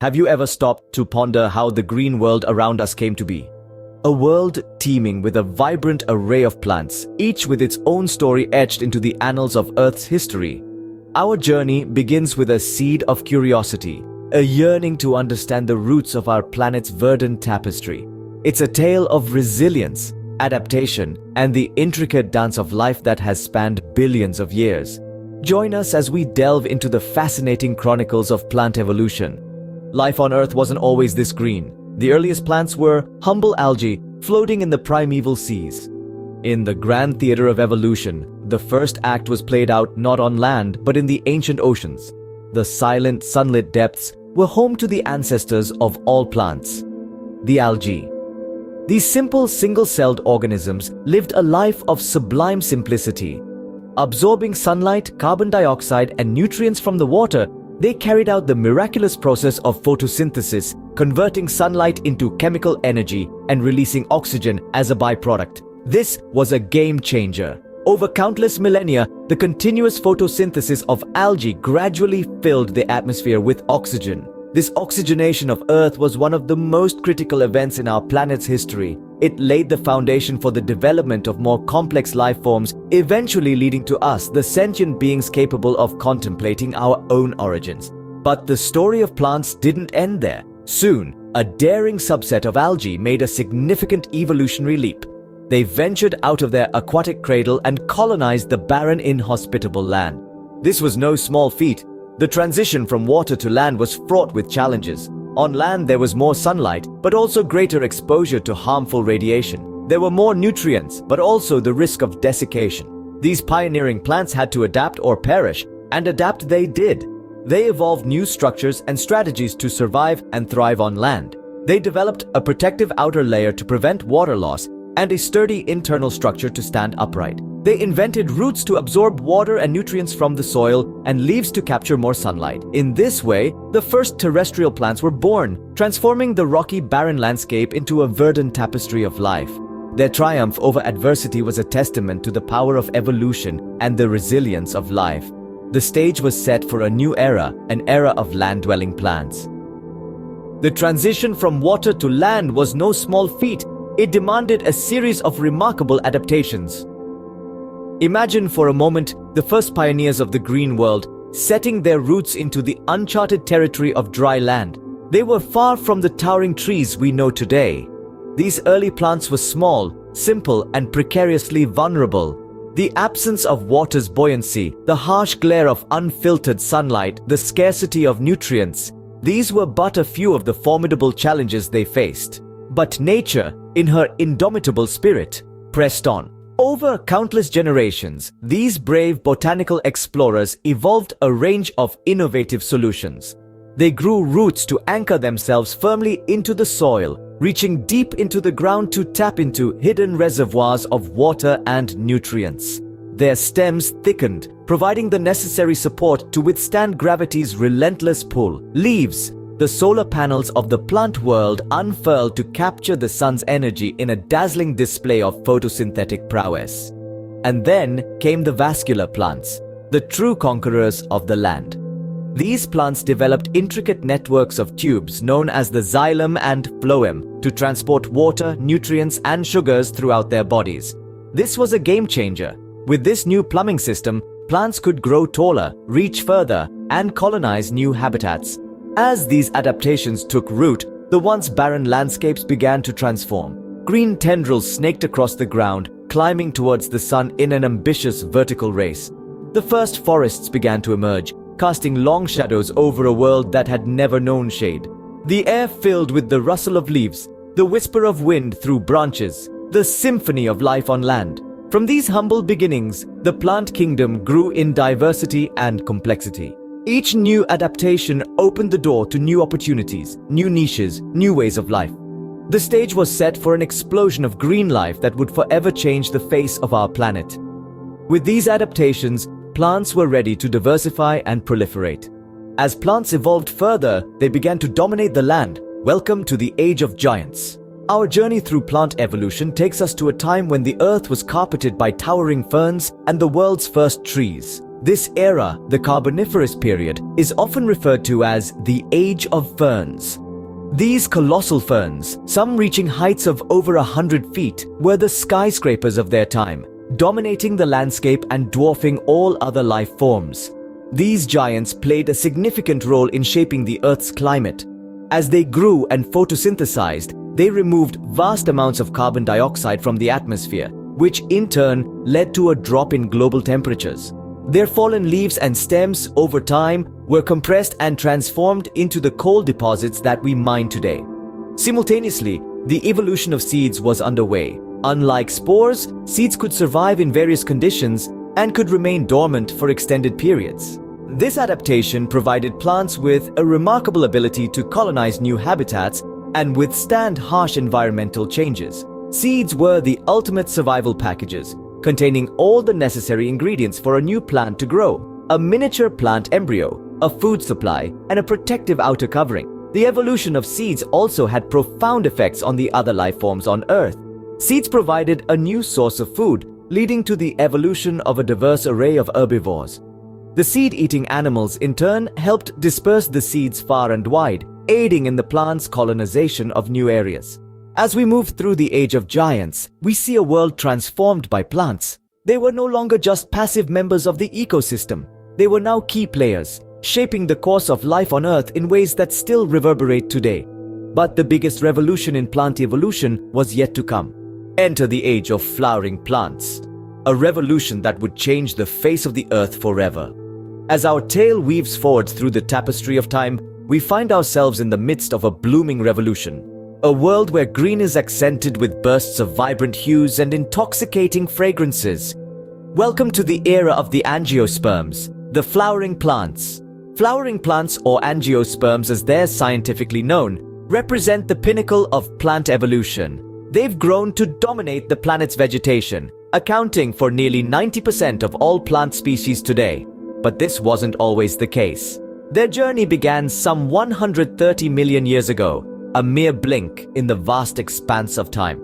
Have you ever stopped to ponder how the green world around us came to be? A world teeming with a vibrant array of plants, each with its own story etched into the annals of Earth's history. Our journey begins with a seed of curiosity, a yearning to understand the roots of our planet's verdant tapestry. It's a tale of resilience, adaptation, and the intricate dance of life that has spanned billions of years. Join us as we delve into the fascinating chronicles of plant evolution. Life on Earth wasn't always this green. The earliest plants were humble algae floating in the primeval seas. In the grand theater of evolution, the first act was played out not on land but in the ancient oceans. The silent, sunlit depths were home to the ancestors of all plants, the algae. These simple, single-celled organisms lived a life of sublime simplicity. Absorbing sunlight, carbon dioxide, and nutrients from the water, they carried out the miraculous process of photosynthesis, converting sunlight into chemical energy and releasing oxygen as a byproduct. This was a game changer. Over countless millennia, the continuous photosynthesis of algae gradually filled the atmosphere with oxygen. This oxygenation of Earth was one of the most critical events in our planet's history. It laid the foundation for the development of more complex life forms, eventually leading to us, the sentient beings capable of contemplating our own origins. But the story of plants didn't end there. Soon, a daring subset of algae made a significant evolutionary leap. They ventured out of their aquatic cradle and colonized the barren, inhospitable land. This was no small feat. The transition from water to land was fraught with challenges. On land there was more sunlight, but also greater exposure to harmful radiation. There were more nutrients, but also the risk of desiccation. These pioneering plants had to adapt or perish, and adapt they did. They evolved new structures and strategies to survive and thrive on land. They developed a protective outer layer to prevent water loss and a sturdy internal structure to stand upright. They invented roots to absorb water and nutrients from the soil and leaves to capture more sunlight. In this way, the first terrestrial plants were born, transforming the rocky, barren landscape into a verdant tapestry of life. Their triumph over adversity was a testament to the power of evolution and the resilience of life. The stage was set for a new era, an era of land-dwelling plants. The transition from water to land was no small feat. It demanded a series of remarkable adaptations. Imagine for a moment the first pioneers of the green world setting their roots into the uncharted territory of dry land. They were far from the towering trees we know today. These early plants were small, simple, and precariously vulnerable. The absence of water's buoyancy, the harsh glare of unfiltered sunlight, the scarcity of nutrients, these were but a few of the formidable challenges they faced. But nature, in her indomitable spirit, pressed on. Over countless generations, these brave botanical explorers evolved a range of innovative solutions. They grew roots to anchor themselves firmly into the soil, reaching deep into the ground to tap into hidden reservoirs of water and nutrients. Their stems thickened, providing the necessary support to withstand gravity's relentless pull. Leaves, the solar panels of the plant world, unfurled to capture the sun's energy in a dazzling display of photosynthetic prowess. And then came the vascular plants, the true conquerors of the land. These plants developed intricate networks of tubes known as the xylem and phloem to transport water, nutrients, and sugars throughout their bodies. This was a game changer. With this new plumbing system, plants could grow taller, reach further, and colonize new habitats. As these adaptations took root, the once barren landscapes began to transform. Green tendrils snaked across the ground, climbing towards the sun in an ambitious vertical race. The first forests began to emerge, casting long shadows over a world that had never known shade. The air filled with the rustle of leaves, the whisper of wind through branches, the symphony of life on land. From these humble beginnings, the plant kingdom grew in diversity and complexity. Each new adaptation opened the door to new opportunities, new niches, new ways of life. The stage was set for an explosion of green life that would forever change the face of our planet. With these adaptations, plants were ready to diversify and proliferate. As plants evolved further, they began to dominate the land. Welcome to the Age of Giants. Our journey through plant evolution takes us to a time when the earth was carpeted by towering ferns and the world's first trees. This era, the Carboniferous period, is often referred to as the Age of Ferns. These colossal ferns, some reaching heights of over 100 feet, were the skyscrapers of their time, dominating the landscape and dwarfing all other life forms. These giants played a significant role in shaping the Earth's climate. As they grew and photosynthesized, they removed vast amounts of carbon dioxide from the atmosphere, which in turn led to a drop in global temperatures. Their fallen leaves and stems, over time, were compressed and transformed into the coal deposits that we mine today. Simultaneously, the evolution of seeds was underway. Unlike spores, seeds could survive in various conditions and could remain dormant for extended periods. This adaptation provided plants with a remarkable ability to colonize new habitats and withstand harsh environmental changes. Seeds were the ultimate survival packages, containing all the necessary ingredients for a new plant to grow: a miniature plant embryo, a food supply, and a protective outer covering. The evolution of seeds also had profound effects on the other life forms on Earth. Seeds provided a new source of food, leading to the evolution of a diverse array of herbivores. The seed-eating animals, in turn, helped disperse the seeds far and wide, aiding in the plant's colonization of new areas. As we move through the Age of Giants, we see a world transformed by plants. They were no longer just passive members of the ecosystem. They were now key players, shaping the course of life on Earth in ways that still reverberate today. But the biggest revolution in plant evolution was yet to come. Enter the age of flowering plants, a revolution that would change the face of the Earth forever. As our tale weaves forward through the tapestry of time, we find ourselves in the midst of a blooming revolution. A world where green is accented with bursts of vibrant hues and intoxicating fragrances. Welcome to the era of the angiosperms, the flowering plants. Flowering plants, or angiosperms as they're scientifically known, represent the pinnacle of plant evolution. They've grown to dominate the planet's vegetation, accounting for nearly 90% of all plant species today. But this wasn't always the case. Their journey began some 130 million years ago, a mere blink in the vast expanse of time.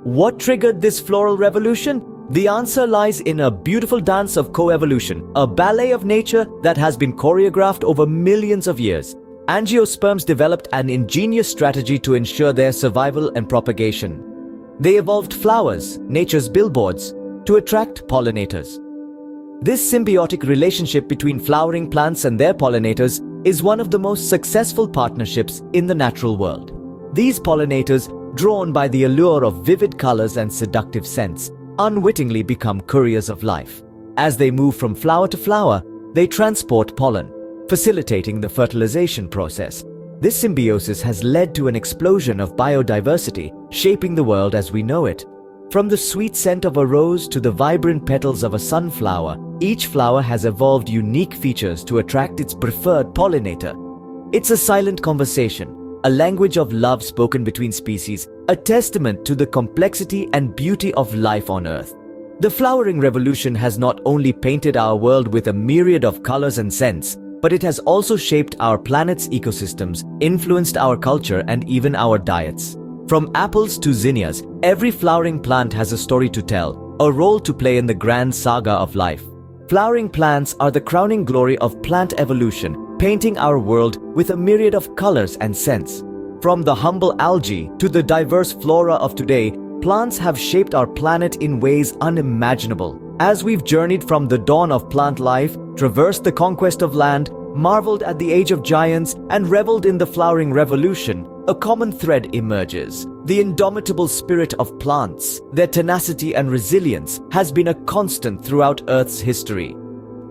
What triggered this floral revolution? The answer lies in a beautiful dance of coevolution, a ballet of nature that has been choreographed over millions of years. Angiosperms developed an ingenious strategy to ensure their survival and propagation. They evolved flowers, nature's billboards, to attract pollinators. This symbiotic relationship between flowering plants and their pollinators is one of the most successful partnerships in the natural world. These pollinators, drawn by the allure of vivid colors and seductive scents, unwittingly become couriers of life. As they move from flower to flower, they transport pollen, facilitating the fertilization process. This symbiosis has led to an explosion of biodiversity, shaping the world as we know it. From the sweet scent of a rose to the vibrant petals of a sunflower, each flower has evolved unique features to attract its preferred pollinator. It's a silent conversation, a language of love spoken between species, a testament to the complexity and beauty of life on Earth. The flowering revolution has not only painted our world with a myriad of colors and scents, but it has also shaped our planet's ecosystems, influenced our culture, and even our diets. From apples to zinnias, every flowering plant has a story to tell, a role to play in the grand saga of life. Flowering plants are the crowning glory of plant evolution, painting our world with a myriad of colors and scents. From the humble algae to the diverse flora of today, plants have shaped our planet in ways unimaginable. As we've journeyed from the dawn of plant life, traversed the conquest of land, marveled at the age of giants, and reveled in the flowering revolution, a common thread emerges. The indomitable spirit of plants, their tenacity and resilience, has been a constant throughout Earth's history.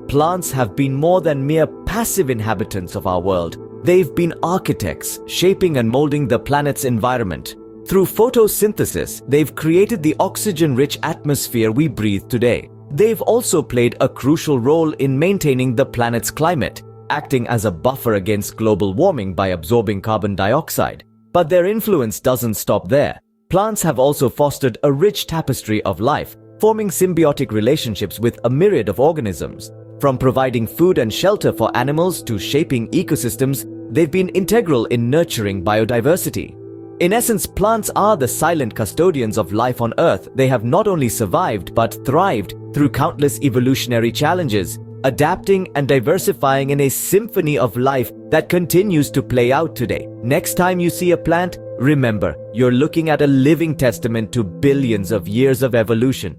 Plants have been more than mere passive inhabitants of our world. They've been architects, shaping and molding the planet's environment. Through photosynthesis, they've created the oxygen-rich atmosphere we breathe today. They've also played a crucial role in maintaining the planet's climate, acting as a buffer against global warming by absorbing carbon dioxide. But their influence doesn't stop there. Plants have also fostered a rich tapestry of life, forming symbiotic relationships with a myriad of organisms. From providing food and shelter for animals to shaping ecosystems, they've been integral in nurturing biodiversity. In essence, plants are the silent custodians of life on Earth. They have not only survived but thrived through countless evolutionary challenges, adapting and diversifying in a symphony of life that continues to play out today. Next time you see a plant, remember, you're looking at a living testament to billions of years of evolution.